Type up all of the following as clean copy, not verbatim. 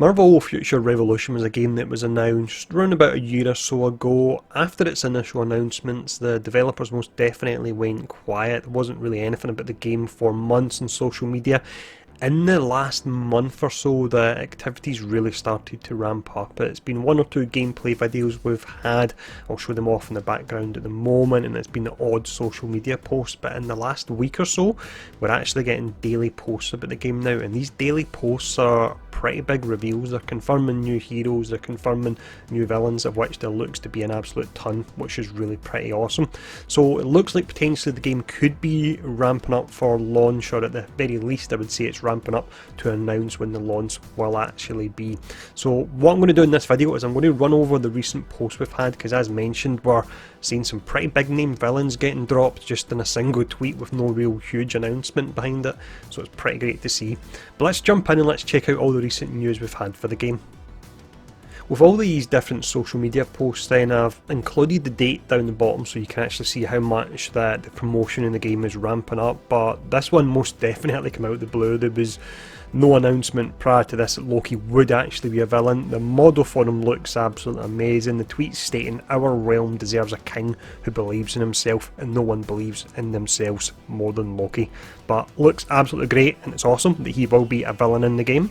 Marvel Future Revolution was a game that was announced around about a year or so ago. After its initial announcements, the developers most definitely went quiet. There wasn't really anything about the game for months on social media. In the last month or so, the activities really started to ramp up. It's been one or two gameplay videos we've had. I'll show them off in the background at the moment, and it's been the odd social media posts. But in the last week or so, we're actually getting daily posts about the game now, and these daily posts are pretty big reveals. They're confirming new heroes, they're confirming new villains, of which there looks to be an absolute ton, which is really pretty awesome. So it looks like potentially the game could be ramping up for launch, or at the very least I would say it's ramping up to announce when the launch will actually be. So what I'm going to do in this video is I'm going to run over the recent posts we've had, because as mentioned, we're seeing some pretty big name villains getting dropped just in a single tweet with no real huge announcement behind it, so it's pretty great to see. But let's jump in and let's check out all the recent news we've had for the game. With all these different social media posts then, I've included the date down the bottom so you can actually see how much the promotion in the game is ramping up, but this one most definitely came out of the blue. There was no announcement prior to this that Loki would actually be a villain. The model for him looks absolutely amazing. The tweet stating, "Our realm deserves a king who believes in himself, and no one believes in themselves more than Loki." But looks absolutely great, and it's awesome that he will be a villain in the game.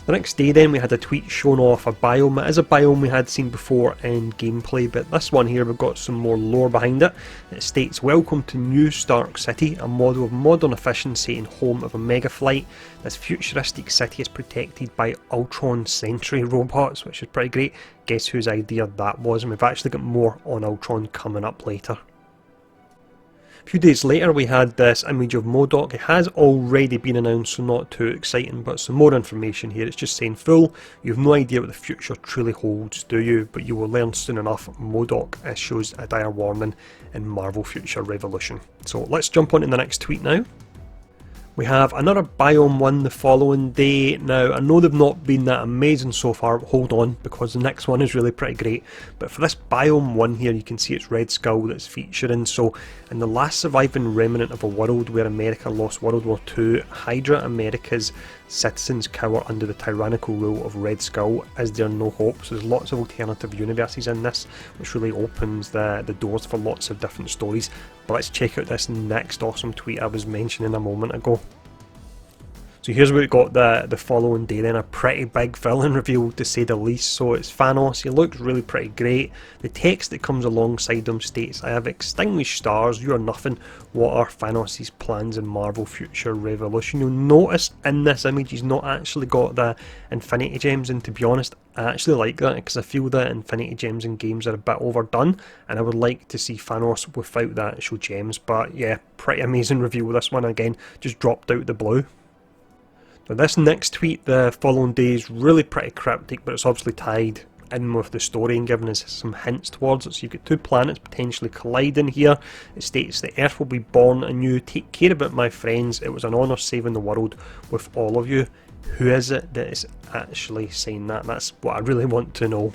The next day then we had a tweet showing off a biome. It is a biome we had seen before in gameplay, but this one here we've got some more lore behind it. It states, "Welcome to New Stark City, a model of modern efficiency and home of a mega flight. This futuristic city is protected by ULTRON sentry robots," which is pretty great. Guess whose idea that was, and we've actually got more on ULTRON coming up later. A few days later we had this image of MODOK. It has already been announced, so not too exciting, but some more information here. It's just saying, "Fool, you have no idea what the future truly holds, do you? But you will learn soon enough. MODOK issues a dire warning in Marvel Future Revolution." So let's jump on to the next tweet now. We have another biome one the following day. Now, I know they've not been that amazing so far, but hold on, because the next one is really pretty great. But for this biome one here, you can see it's Red Skull that's featuring. So, in the last surviving remnant of a world where America lost World War II, Hydra America's citizens cower under the tyrannical rule of Red Skull. Is there no hope? So there's lots of alternative universes in this, which really opens the doors for lots of different stories. But let's check out this next awesome tweet I was mentioning a moment ago. So here's what we got the following day then, a pretty big villain reveal to say the least. So it's THANOS. He looks really pretty great. The text that comes alongside him states, "I have extinguished stars, you are nothing. What are THANOS' plans in Marvel Future Revolution?" You'll notice in this image he's not actually got the Infinity Gems, and to be honest I actually like that, because I feel that Infinity Gems in games are a bit overdone, and I would like to see THANOS without the actual gems. But yeah, pretty amazing reveal. This one again just dropped out the blue. Now this next tweet the following day is really pretty cryptic, but it's obviously tied in with the story and giving us some hints towards it. So you've got two planets potentially colliding here. It states, "The Earth will be born anew. Take care of it, my friends. It was an honour saving the world with all of you." Who is it that is actually saying that? That's what I really want to know.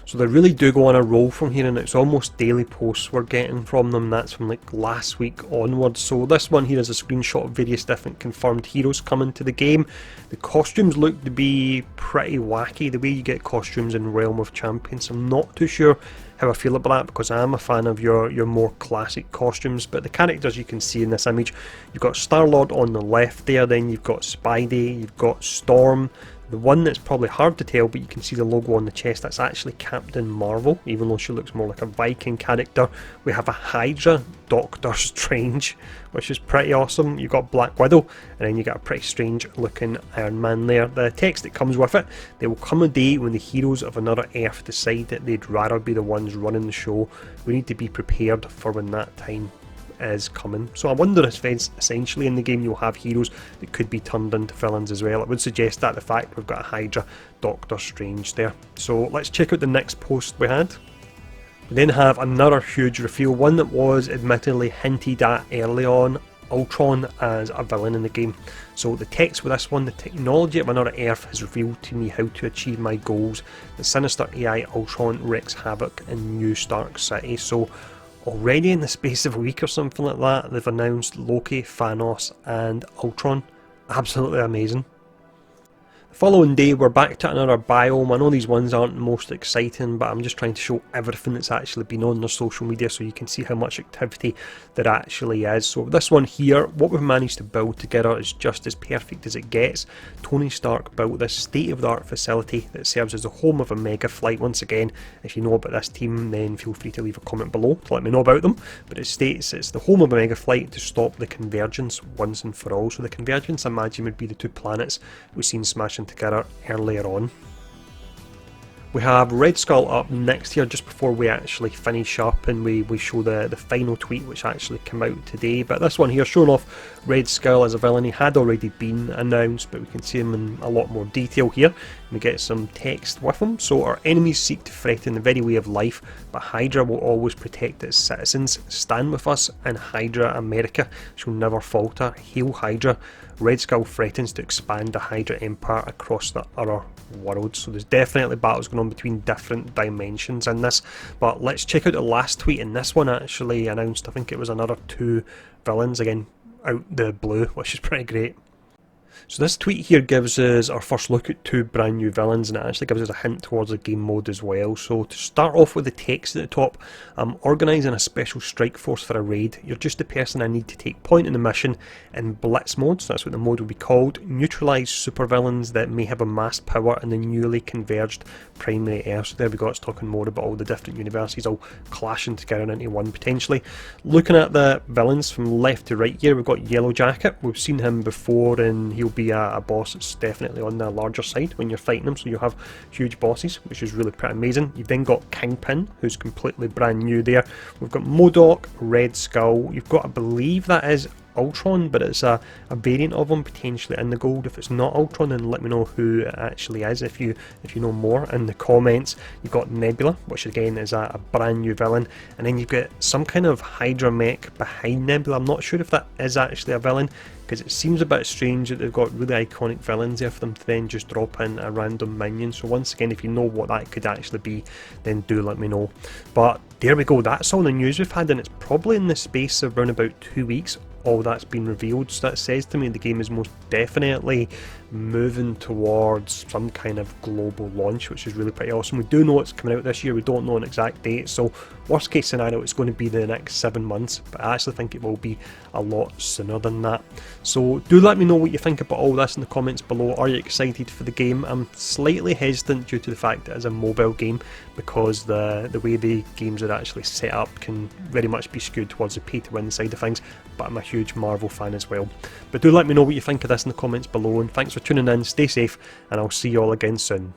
So they really do go on a roll from here, and it's almost daily posts we're getting from them. That's from like last week onwards. So this one here is a screenshot of various different confirmed heroes coming to the game. The costumes look to be pretty wacky, the way you get costumes in Realm of Champions. I'm not too sure how I feel about that, because I am a fan of your more classic costumes. But the characters you can see in this image, you've got Star-Lord on the left there, then you've got Spidey, you've got Storm. The one that's probably hard to tell, but you can see the logo on the chest, that's actually Captain Marvel, even though she looks more like a Viking character. We have a Hydra, Doctor Strange, which is pretty awesome. You've got Black Widow, and then you got a pretty strange looking Iron Man there. The text that comes with it, "There will come a day when the heroes of another Earth decide that they'd rather be the ones running the show. We need to be prepared for when that time is coming." So I wonder if essentially in the game you'll have heroes that could be turned into villains as well. It would suggest that the fact we've got a Hydra, Doctor Strange there. So let's check out the next post we had. We then have another huge reveal, one that was admittedly hinted at early on, ULTRON as a villain in the game. So the text with this one, "The technology of another Earth has revealed to me how to achieve my goals. The sinister AI ULTRON wreaks havoc in New Stark City." So already in the space of a week or something like that, they've announced Loki, THANOS and ULTRON. Absolutely amazing. Following day, we're back to another biome. I know these ones aren't the most exciting, but I'm just trying to show everything that's actually been on their social media so you can see how much activity there actually is. So this one here, what we've managed to build together is just as perfect as it gets. Tony Stark built this state-of-the-art facility that serves as the home of Omega Flight. Once again, if you know about this team, then feel free to leave a comment below to let me know about them. But it states it's the home of Omega Flight to stop the convergence once and for all. So the convergence, I imagine, would be the two planets we've seen smashing together earlier on. We have Red Skull up next here just before we actually finish up and we show the final tweet which actually came out today. But this one here showing off Red Skull as a villain. He had already been announced, but we can see him in a lot more detail here. We get some text with him. So our enemies seek to threaten the very way of life, but Hydra will always protect its citizens. Stand with us and Hydra America shall never falter. Hail Hydra. Red Skull threatens to expand the Hydra Empire across the other worlds. So there's definitely battles going on between different dimensions in this. But let's check out the last tweet, and this one actually announced, I think it was another 2 villains, again out the blue, which is pretty great. So this tweet here gives us our first look at 2 brand new villains, and it actually gives us a hint towards the game mode as well. So to start off with the text at the top, I'm organising a special strike force for a raid. You're just the person I need to take point in the mission in blitz mode, so that's what the mode will be called. Neutralise supervillains that may have amassed power in the newly converged primary Earth. So there we go, it's talking more about all the different universes all clashing together into one potentially. Looking at the villains from left to right here, we've got Yellow Jacket. We've seen him before and he'll be a boss that's definitely on the larger side when you're fighting him, so you have huge bosses, which is really pretty amazing. You've then got Kingpin, who's completely brand new there. We've got MODOK, Red Skull. You've got, I believe that is Ultron, but it's a variant of him potentially in the gold. If it's not Ultron, then let me know who it actually is if you know more in the comments. You've got Nebula, which again is a brand new villain, and then you've got some kind of Hydra mech behind Nebula. I'm not sure if that is actually a villain, because it seems a bit strange that they've got really iconic villains there for them to then just drop in a random minion. So once again, if you know what that could actually be, then do let me know. But there we go, that's all the news we've had, and it's probably in the space of around about 2 weeks all that's been revealed. So that says to me the game is most definitely moving towards some kind of global launch, which is really pretty awesome. We do know it's coming out this year, we don't know an exact date, so worst case scenario it's going to be the next 7 months, but I actually think it will be a lot sooner than that. So do let me know what you think about all this in the comments below. Are you excited for the game? I'm slightly hesitant due to the fact that it's a mobile game, because the way the games are actually set up can very much be skewed towards the pay to win side of things, but I'm a huge Marvel fan as well. But do let me know what you think of this in the comments below, and thanks for tuning in, stay safe, and I'll see you all again soon.